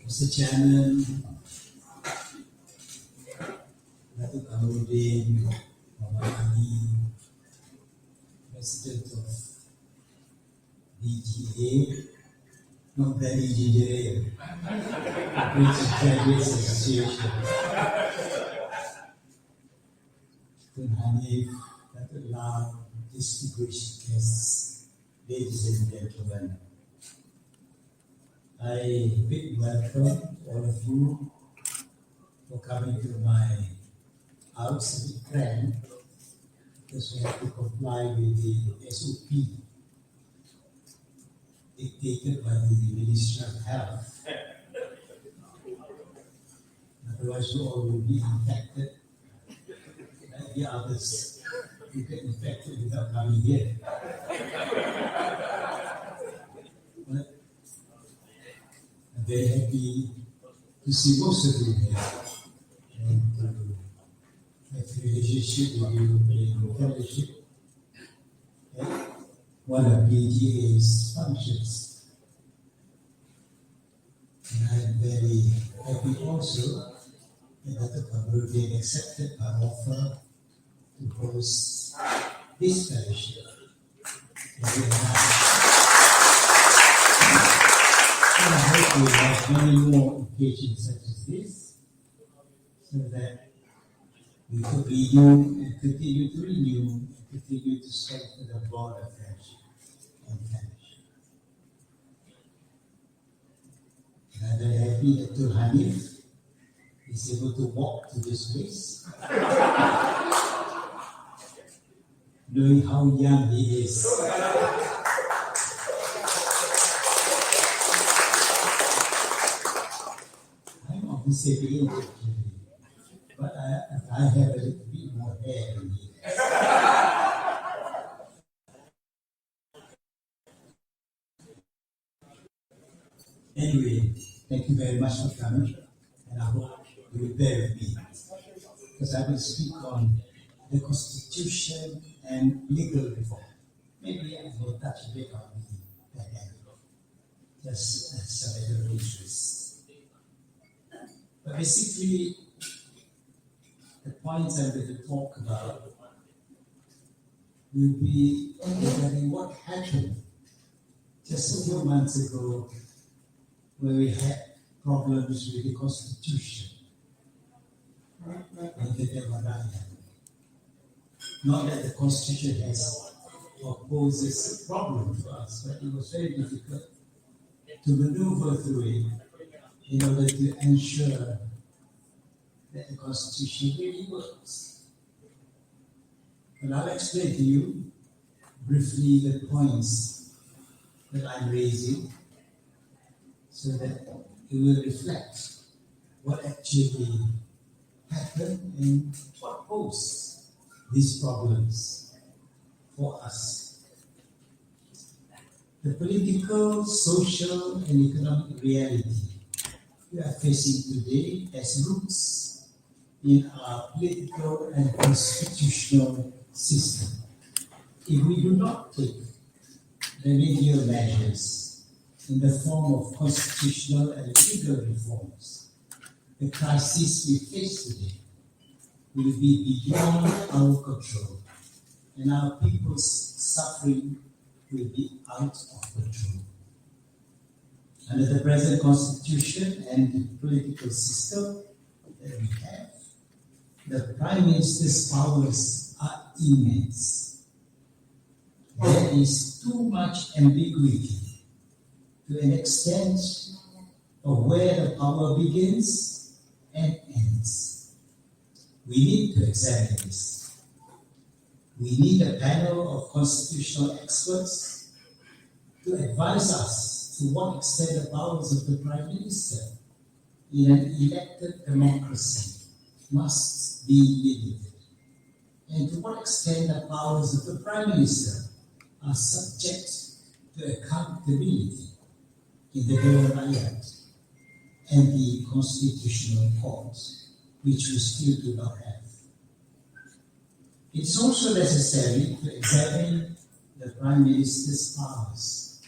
Mr. Chairman, Datuk Kamruddin, Muhammad Ali, President of BGA, not BGA, British Graduates Association, Tun Hanif, Datuk Lam, distinguished guests, ladies and gentlemen. I big welcome all of you for coming to my house in Ukraine, because we have to comply with the SOP dictated by the Ministry of Health. Otherwise, you all will be infected, like the others who get infected without coming here. But I'm very happy to see most of you here and to have a relationship with you in fellowship at one of BGA's functions. And I'm very happy also that Dr. Kamruddin accepted my offer to host this fellowship. And I hope we have many more occasions such as this, so that we could renew and continue to renew and continue to strengthen the bond of friendship and fellowship. And I'm very happy that Tun Hanif is able to walk to this place, knowing how young he is. I'm of the same age, actually, but I have a little bit more hair than he has. Anyway, thank you very much for coming, and I hope you will bear with me, because I will speak on the Constitution and legal reform. Maybe I will touch a bit on the pandemic, just as a matter of interest. But basically, the points I'm going to talk about will be regarding what happened just a few months ago, where we had problems with the Constitution. Not that the Constitution poses a problem for us, but it was very difficult to maneuver through it in order to ensure that the Constitution really works. But I'll explain to you briefly the points that I'm raising, so that it will reflect what actually happened and what posed these problems for us. The political, social, and economic reality we are facing today has roots in our political and constitutional system. If we do not take remedial measures in the form of constitutional and legal reforms, the crisis we face today will be beyond our control, and our people's suffering will be out of control. Under the present constitution and political system that we have, the Prime Minister's powers are immense. There is too much ambiguity to an extent of where the power begins and ends. We need to examine this. We need a panel of constitutional experts to advise us to what extent the powers of the Prime Minister in an elected democracy must be limited, and to what extent the powers of the Prime Minister are subject to accountability in the Bill of Rights and the Constitutional Court, which we still do not have. It's also necessary to examine the Prime Minister's powers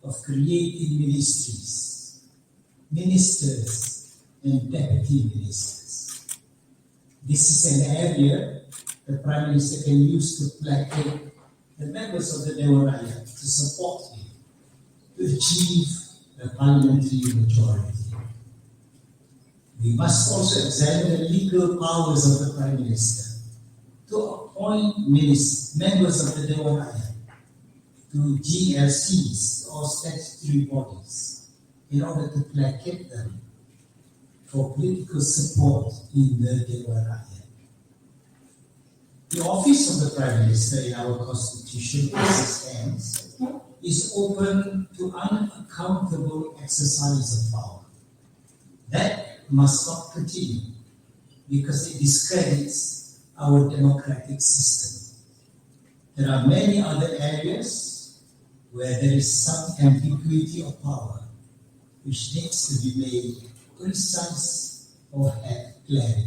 of creating ministries, ministers, and deputy ministers. This is an area the Prime Minister can use to placate the members of the Dewan Rakyat to support him to achieve a parliamentary majority. We must also examine the legal powers of the Prime Minister to appoint members of the Dewan Rakyat to GLCs or statutory bodies in order to placate them for political support in the Dewan Rakyat. The office of the Prime Minister in our Constitution, as it stands, is open to unaccountable exercise of power. That must not continue because it discredits our democratic system. There are many other areas where there is some ambiguity of power which needs to be made precise or have clarity.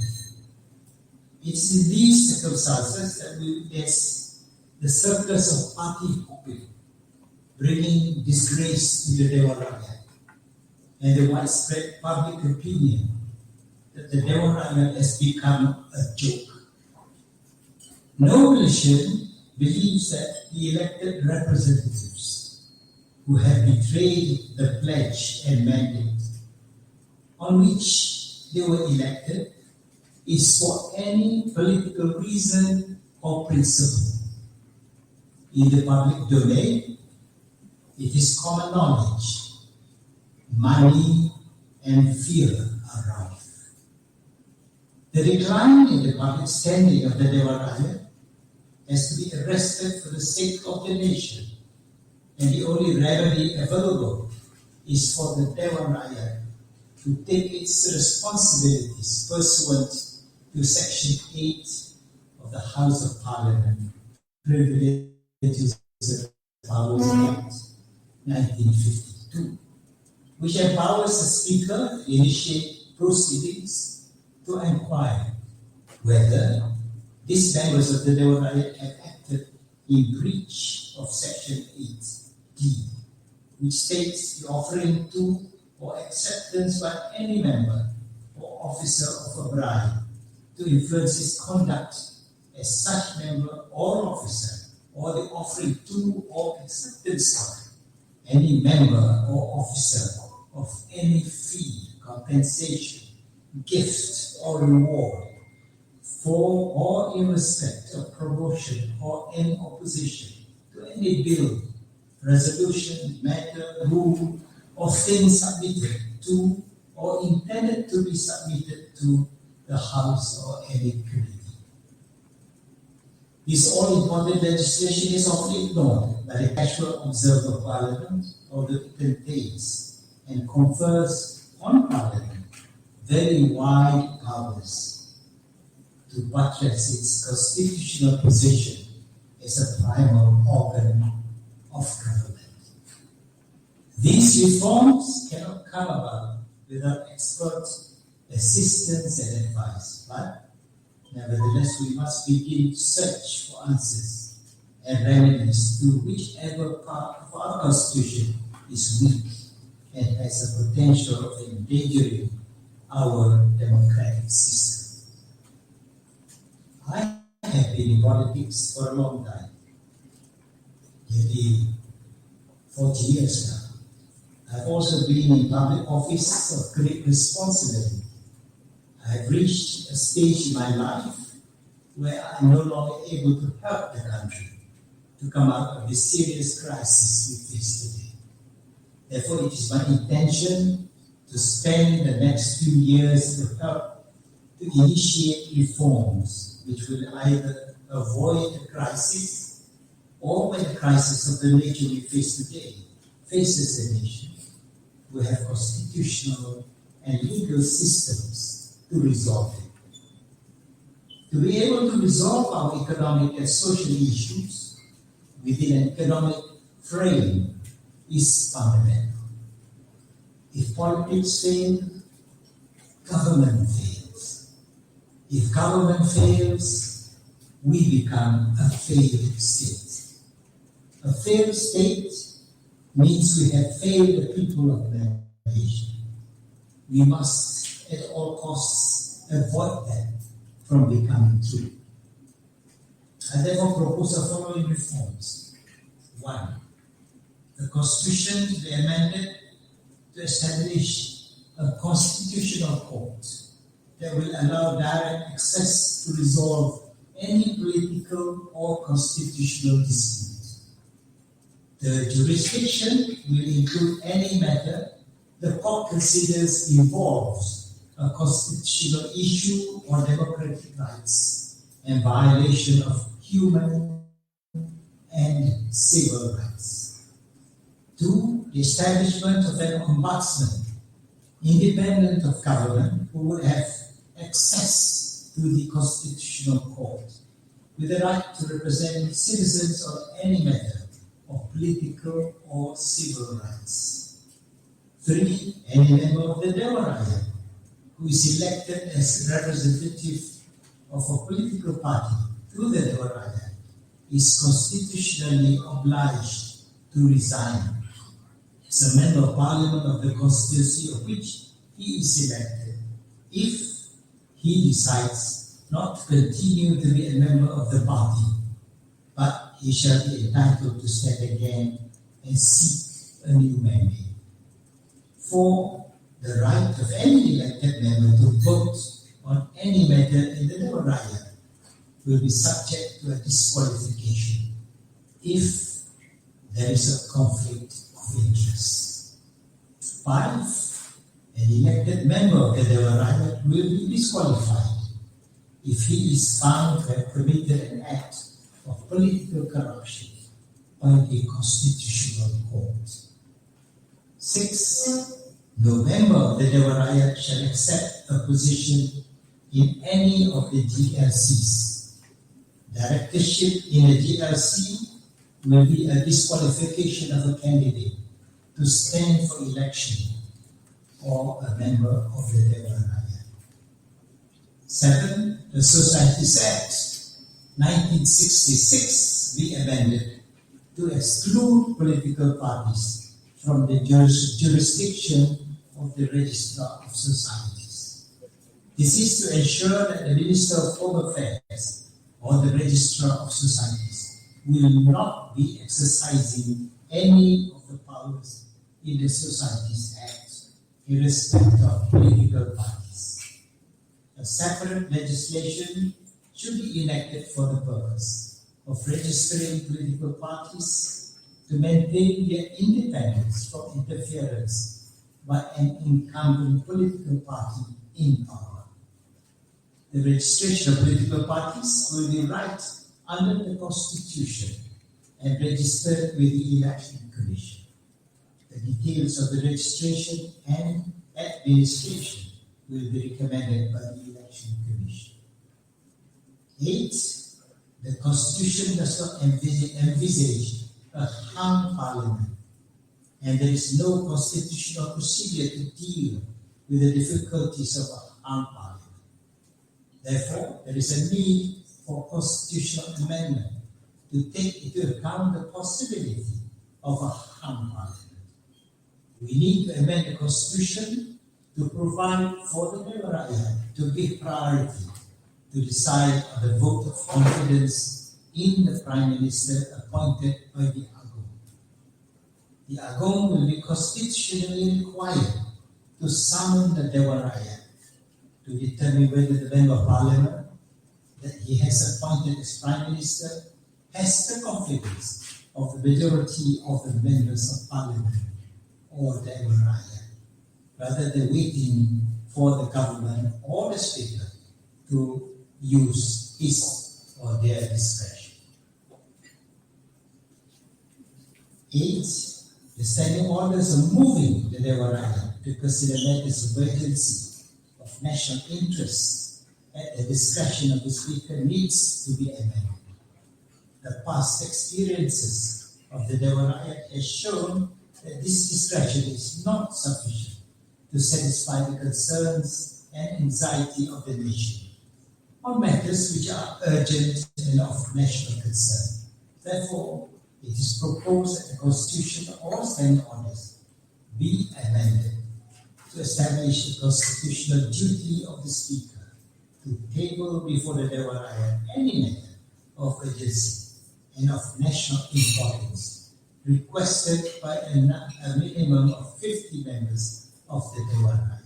It's in these circumstances that we witness the circus of party hopping, bringing disgrace to the Dewan Rakyat, and the widespread public opinion that the Dewan Rakyat has become a joke. No nation believes that the elected representatives who have betrayed the pledge and mandate on which they were elected is for any political reason or principle. In the public domain, it is common knowledge. Money and fear are rife. The decline in the public standing of the Dewan Rakyat has to be arrested for the sake of the nation, and the only remedy available is for the Dewan Rakyat to take its responsibilities pursuant to Section 8 of the House of Parliament, Privileges and Powers Act 1952, which empowers the Speaker to initiate proceedings to inquire whether these members of the Dewan Rakyat have acted in breach of Section 8D, which states the offering to or acceptance by any member or officer of a bribe to influence his conduct as such member or officer, or the offering to or acceptance of any member or officer of any fee, compensation, gift, or reward for or in respect of promotion or any opposition to any bill, resolution, matter, rule, or thing submitted to or intended to be submitted to the House or any committee. This all-important legislation is often ignored by the casual observer of Parliament, although it contains and confers on Parliament very wide powers to buttress its constitutional position as a primal organ of government. These reforms cannot come about without expert assistance and advice, but nevertheless we must begin to search for answers and remedies to whichever part of our Constitution is weak and has a potential of endangering our democratic system. I have been in politics for a long time, nearly 40 years now. I've also been in public office of great responsibility. I've reached a stage in my life where I'm no longer able to help the country to come out of the serious crisis we face today. Therefore, it is my intention to spend the next few years to help to initiate reforms which will either avoid the crisis or, when the crisis of the nature we face today faces the nation, we have constitutional and legal systems to resolve it. To be able to resolve our economic and social issues within an economic frame is fundamental. If politics fail, government fails. If government fails, we become a failed state. A failed state means we have failed the people of the nation. we must at all costs avoid them from becoming true. I therefore propose the following reforms. 1. The Constitution to be amended to establish a constitutional court that will allow direct access to resolve any political or constitutional dispute. The jurisdiction will include any matter the court considers involves a constitutional issue or democratic rights and violation of human and civil rights. 2. The establishment of an ombudsman, independent of government, who would have access to the constitutional court with the right to represent citizens on any matter of political or civil rights. 3. Any member of the Dewan Rakyat who is elected as representative of a political party through the Dewan Rakyat is constitutionally obliged to resign as a member of parliament of the constituency of which he is elected if he decides not to continue to be a member of the party, but he shall be entitled to stand again and seek a new mandate. 4. The right of any elected member to vote on any matter in the Dewan Rakyat will be subject to a disqualification if there is a conflict of interest. 5. An elected member of the Dewan Rakyat will be disqualified if he is found to have committed an act of political corruption by the Constitutional Court. 6. No member of the Dewan Rakyat shall accept a position in any of the GLCs. Directorship in a GLC will be a disqualification of a candidate to stand for election or a member of the Dewan Rakyat. 7. The Societies Act 1966 be amended to exclude political parties from the jurisdiction of the Registrar of Societies. This is to ensure that the Minister of Home Affairs or the Registrar of Societies will not be exercising any of the powers in the Societies Act, irrespective of political parties. A separate legislation should be enacted for the purpose of registering political parties to maintain their independence from interference by an incumbent political party in power. The registration of political parties will be right under the Constitution and registered with the Election Commission. The details of the registration and administration will be recommended by the Election Commission. 8. The Constitution does not envisage a hung parliament, and there is no constitutional procedure to deal with the difficulties of a hung parliament. Therefore, there is a need for constitutional amendment to take into account the possibility of a hung parliament. We need to amend the Constitution to provide for the Dewan Rakyat to give priority to decide on the vote of confidence in the Prime Minister appointed by the Agong. The Agong will be constitutionally required to summon the Dewan Rakyat to determine whether the Member of Parliament that he has appointed as Prime Minister has the confidence of the majority of the members of Parliament or the Dewan Rakyat, rather than waiting for the government or the Speaker to use his or their discretion. 8. The standing orders are moving the Dewan Rakyat to consider matters of urgency of national interest at the discretion of the Speaker needs to be amended. The past experiences of the Dewan Rakyat has shown that this discretion is not sufficient to satisfy the concerns and anxiety of the nation on matters which are urgent and of national concern. Therefore, it is proposed that the Constitution or standing orders be amended to establish the constitutional duty of the Speaker to table before the Dewan Rakyat any matter of urgency and of national importance requested by a minimum of 50 members of the Dewan Rakyat.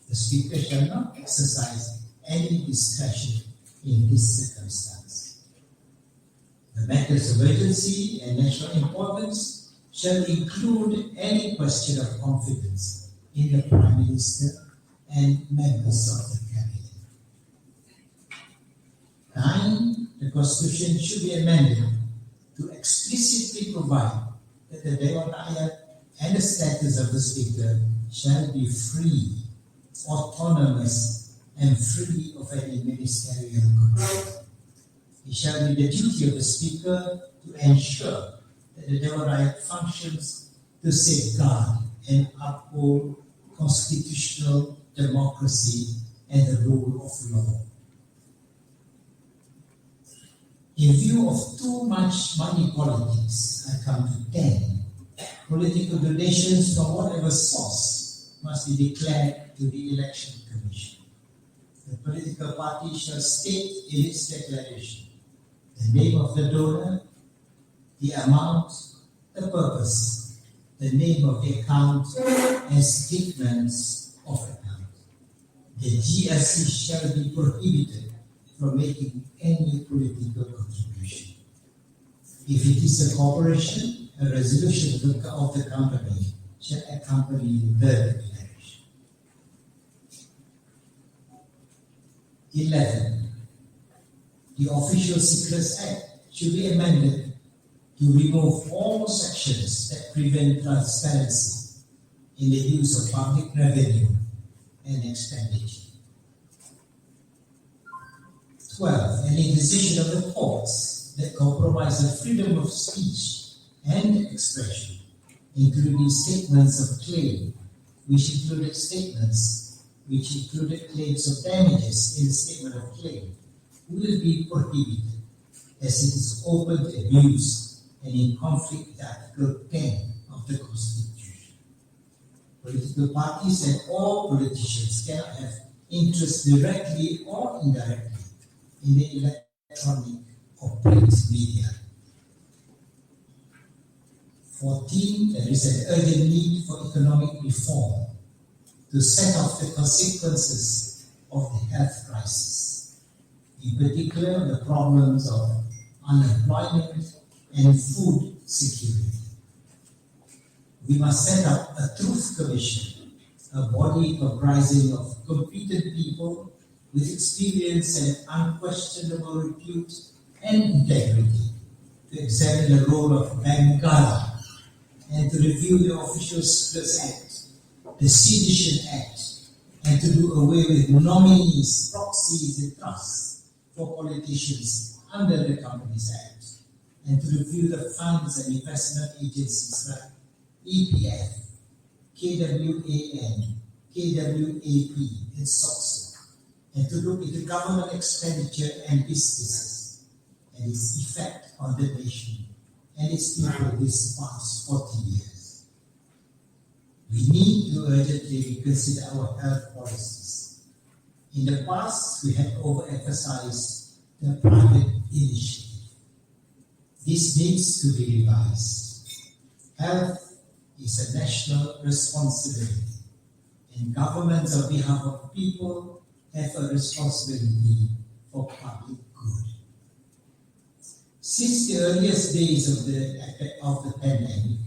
The Speaker shall not exercise any discretion in this circumstance. The matters of urgency and national importance shall include any question of confidence in the Prime Minister and members of the Cabinet. 9. The Constitution should be amended to explicitly provide that the Dewan Rakyat and the status of the Speaker shall be free, autonomous, and free of any ministerial control. It shall be the duty of the Speaker to ensure that the Dewan Rakyat functions to safeguard and uphold constitutional democracy and the rule of law. In view of too much money politics, I come to 10. Political donations from whatever source must be declared to the Election Commission. The political party shall state in its declaration the name of the donor, the amount, the purpose, the name of the account, and statements of account. The GRC shall be prohibited from making any political contribution. If it is a corporation, a resolution of the company shall accompany the declaration. 11. The Official Secrets Act should be amended to remove all sections that prevent transparency in the use of public revenue and expenditure. 12. Any decision of the courts that compromise the freedom of speech and expression, including statements of claim, which included claims of damages in the statement of claim, will be prohibited as it is open to abuse and in conflict with Article 10 of the Constitution. Political parties and all politicians cannot have interest directly or indirectly in the electronic or print media. 14. There is an urgent need for economic reform to set off the consequences of the health crisis, in particular the problems of unemployment and food security. We must set up a Truth Commission, a body comprising of competent people with experience and unquestionable repute and integrity, to examine the role of Bengala and to review the Official Secrets Act, the Sedition Act, and to do away with nominees, proxies, and trusts for politicians under the Companies Act, and to review the funds and investment agencies like EPF, KWAN, KWAP, and SOXO, and to look into government expenditure and businesses and its effect on the nation and its people this past 40 years. We need to urgently reconsider our health policies. In the past, we had overemphasized the private initiative. This needs to be revised. Health is a national responsibility, and governments on behalf of people have a responsibility for public good. Since the earliest days of the pandemic,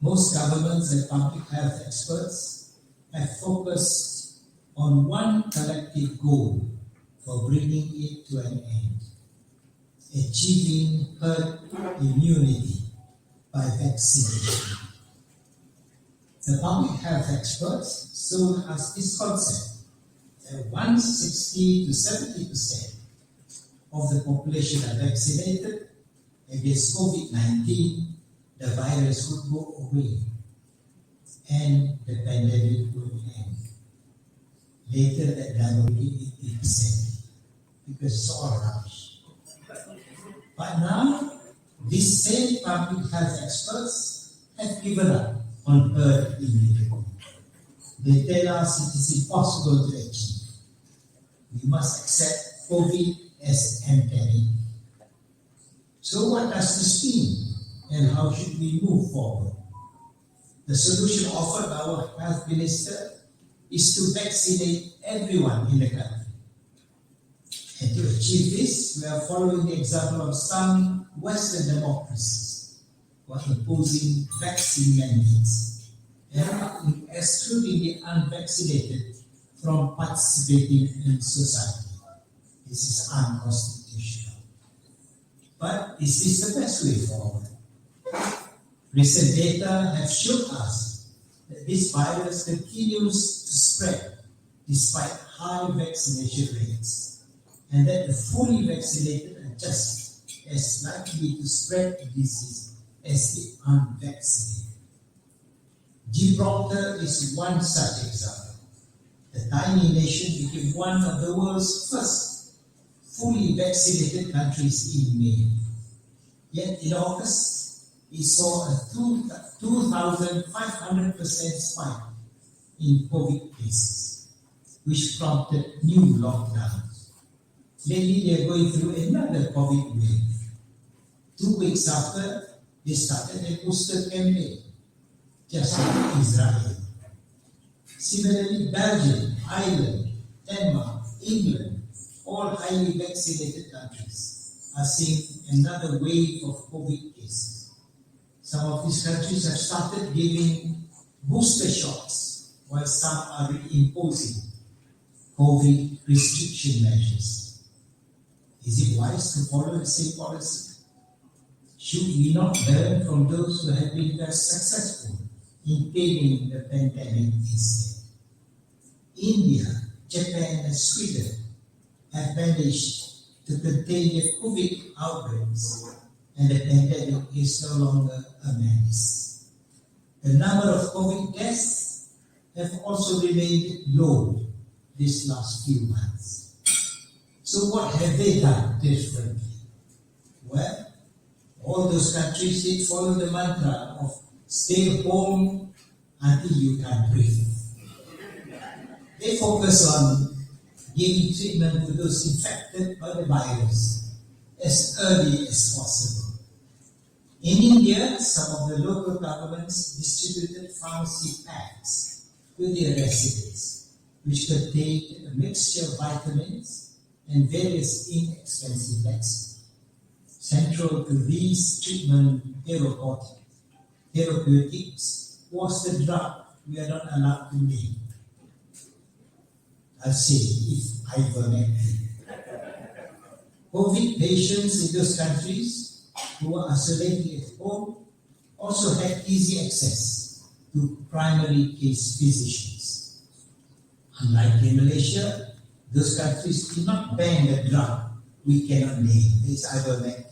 most governments and public health experts have focused on one collective goal for bringing it to an end: achieving herd immunity by vaccination. The public health experts sold us this concept that once 60 to 70% of the population are vaccinated against COVID-19, the virus would go away and the pandemic would end. Later, that number will be 80% because it's all rubbish. But now, these same public health experts have given up on herd immunity. They tell us it is impossible to achieve. We must accept COVID as endemic. So what does this mean, and how should we move forward? The solution offered by our health minister is to vaccinate everyone in the country. And to achieve this, we are following the example of some Western democracies who are imposing vaccine mandates and excluding the unvaccinated from participating in society. This is unconstitutional. But is this the best way forward? Recent data have shown us that this virus continues to spread despite high vaccination rates, and that the fully vaccinated are just as likely to spread the disease as the unvaccinated. Gibraltar is one such example. The tiny nation became one of the world's first fully vaccinated countries in May. Yet in August, we saw a 2,500% spike in COVID cases, which prompted new lockdowns. Lately, they are going through another COVID wave. 2 weeks after, they started a booster campaign, just like Israel. Similarly, Belgium, Ireland, Denmark, England, all highly vaccinated countries, are seeing another wave of COVID cases. Some of these countries have started giving booster shots, while some are reimposing COVID restriction measures. Is it wise to follow the same policy? Should we not learn from those who have been very successful in taming the pandemic instead? India, Japan, and Sweden have managed to contain the COVID outbreaks, and the pandemic is no longer a menace. The number of COVID deaths have also remained low these last few months. So what have they done differently? Well, all those countries did follow the mantra of stay home until you can breathe. They focus on giving treatment to those infected by the virus as early as possible. In India, some of the local governments distributed pharmacy packs to their residents, which contained a mixture of vitamins and various inexpensive medicines. Central to these treatment therapeutics was the drug we are not allowed to name. I'll say if ivermectin. COVID patients in those countries who were isolating at home also had easy access to primary case physicians. Unlike in Malaysia, those countries did not ban the drug we cannot name. It's ivermectin.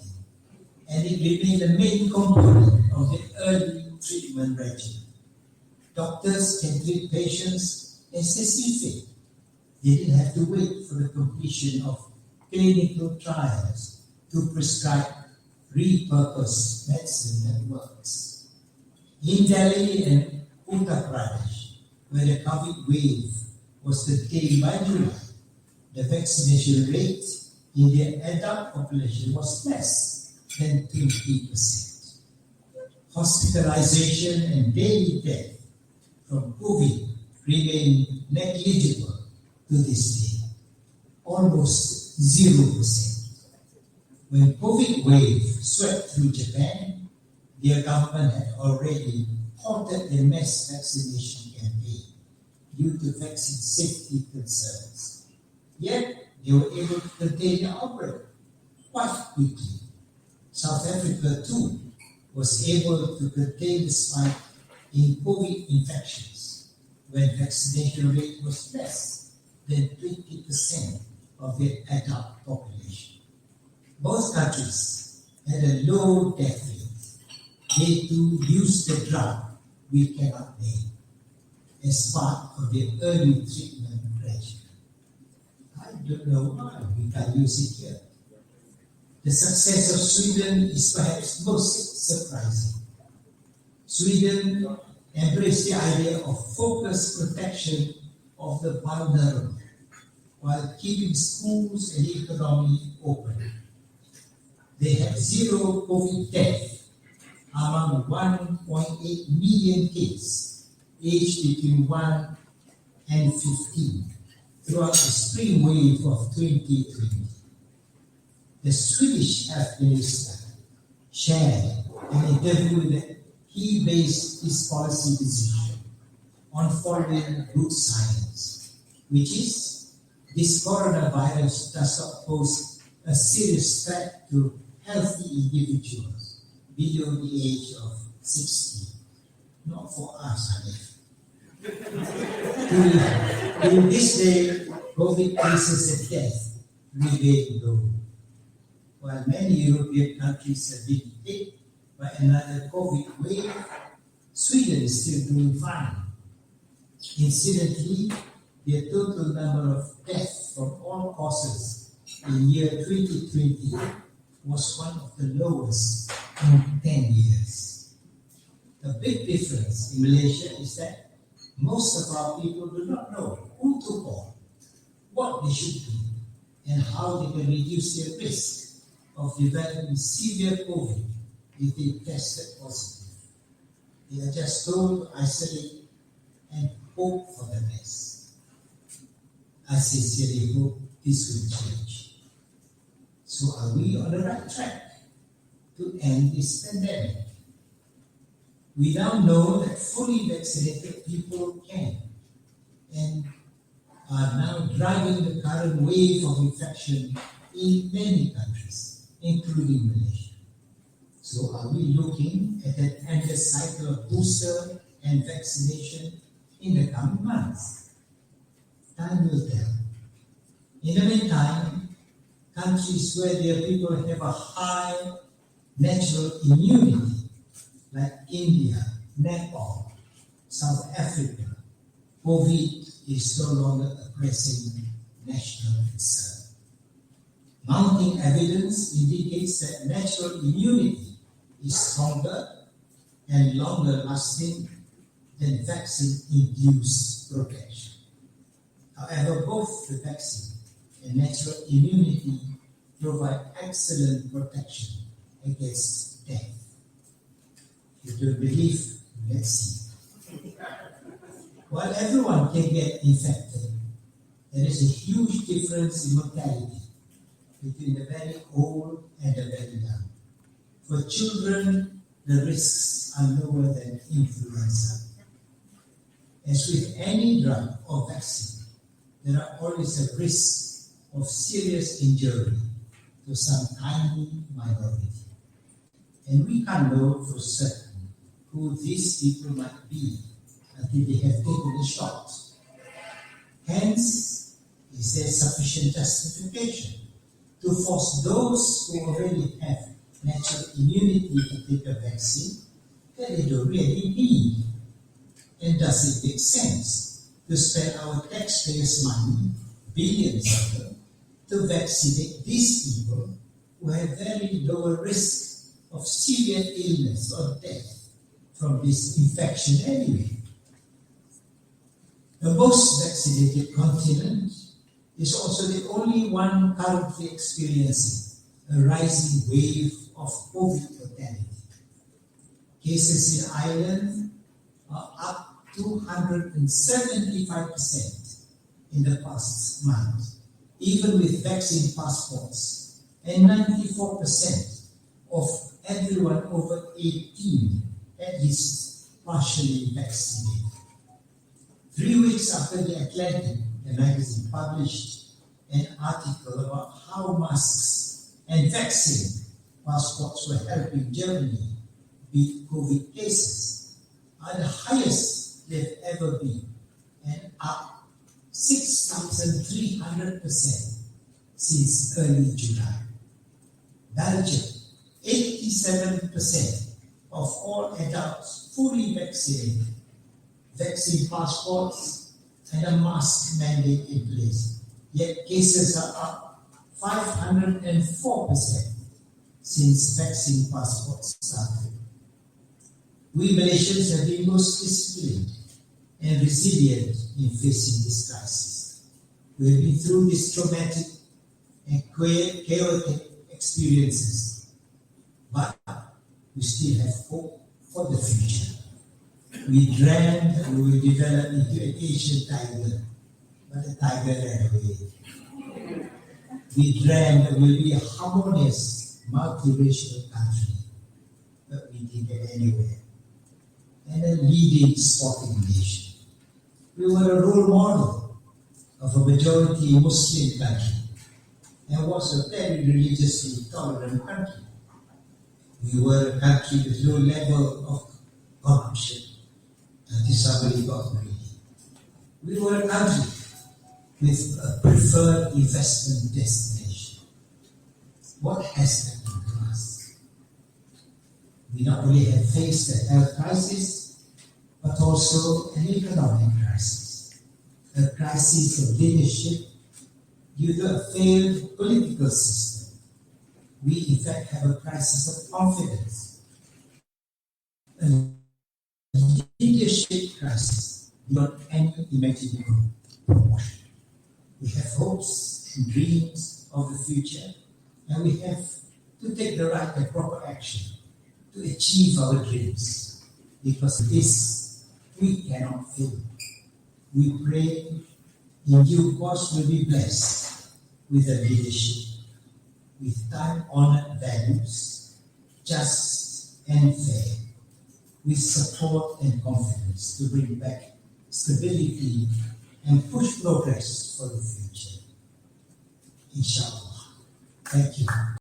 And it remained the main component of the early treatment regimen. Doctors can treat patients as they see fit. They didn't have to wait for the completion of clinical trials to prescribe repurposed medicine that works. In Delhi and Uttar Pradesh, where the COVID wave was contained by July, the vaccination rate in the adult population was less than 20%. Hospitalization and daily death from COVID remain negligible to this day, almost 0%. When COVID wave swept through Japan, their government had already halted their mass vaccination campaign due to vaccine safety concerns. Yet, they were able to contain the outbreak quite quickly. South Africa, too, was able to contain the spike in COVID infections when vaccination rate was less than 20% of their adult population. Both countries had a low death rate. They too used the drug we cannot name as part of their early treatment regimen. I don't know why we can't use it here. The success of Sweden is perhaps most surprising. Sweden embraced the idea of focused protection of the vulnerable while keeping schools and economy open. They had zero COVID death among 1.8 million kids aged between 1 and 15 throughout the spring wave of 2020. The Swedish health minister shared an interview that he based his policy decision on following good science, which is this coronavirus does not pose a serious threat to healthy individuals below the age of 60. Not for us, During this day, COVID cases and death remain low. While many European countries have been hit by another COVID wave, Sweden is still doing fine. Incidentally, the total number of deaths from all causes in year 2020 was one of the lowest in 10 years. The big difference in Malaysia is that most of our people do not know who to call, what they should do, and how they can reduce their risk of developing severe COVID if they tested positive. They are just told to isolate and hope for the best. I sincerely hope this will change. So are we on the right track to end this pandemic? We now know that fully vaccinated people can and are now driving the current wave of infection in many countries, including Malaysia. So are we looking at an endless cycle of booster and vaccination in the coming months? Time will tell. In the meantime, countries where their people have a high natural immunity, like India, Nepal, South Africa, COVID is no longer a pressing national concern. Mounting evidence indicates that natural immunity is stronger and longer lasting than vaccine-induced protection. However, both the vaccine and natural immunity provide excellent protection against death. If you don't believe, let's see. While everyone can get infected, there is a huge difference in mortality between the very old and the very young. For children, the risks are lower than influenza. As with any drug or vaccine, there are always a risk of serious injury to some tiny minority. And we can't know for certain who these people might be until they have taken the shot. Hence, is there sufficient justification to force those who already have natural immunity to take a vaccine that they don't really need? And does it make sense to spend our taxpayers' money, billions of them, to vaccinate these people who have very lower risk of severe illness or death from this infection anyway? The most vaccinated continent is also the only one currently experiencing a rising wave of COVID mortality. Cases in Ireland are up 275% in the past month, even with vaccine passports, and 94% of everyone over 18 at least partially vaccinated. 3 weeks after The Atlantic, the magazine, published an article about how masks and vaccine passports were helping Germany beat COVID cases, are the highest they've ever been, and up 6,300% since early July. Belgium, 87% of all adults fully vaccinated, vaccine passports, and a mask mandate in place. Yet cases are up 504% since vaccine passports started. We Malaysians have been most disciplined and resilient in facing this crisis. We have been through these traumatic and chaotic experiences, but we still have hope for the future. We dreamed that we will develop into an Asian tiger, but the tiger ran away. We dreamed that we will be a harmonious, multiracial country, but we didn't get anywhere. And a leading sporting nation. We were a role model of a majority Muslim country and was a very religiously tolerant country. We were a country with low level of corruption until somebody got greedy. We were a country with a preferred investment destination. What has happened to us? We not only have faced a health crisis, but also an economic crisis, a crisis of leadership due to a failed political system. We in fact have a crisis of confidence, a leadership crisis beyond any imaginable proportion. We have hopes and dreams of the future, and we have to take the right and proper action to achieve our dreams, because this we cannot fail. We pray in due course will be blessed with a leadership, with time-honored values, just and fair, with support and confidence to bring back stability and push progress for the future. Inshallah. Thank you.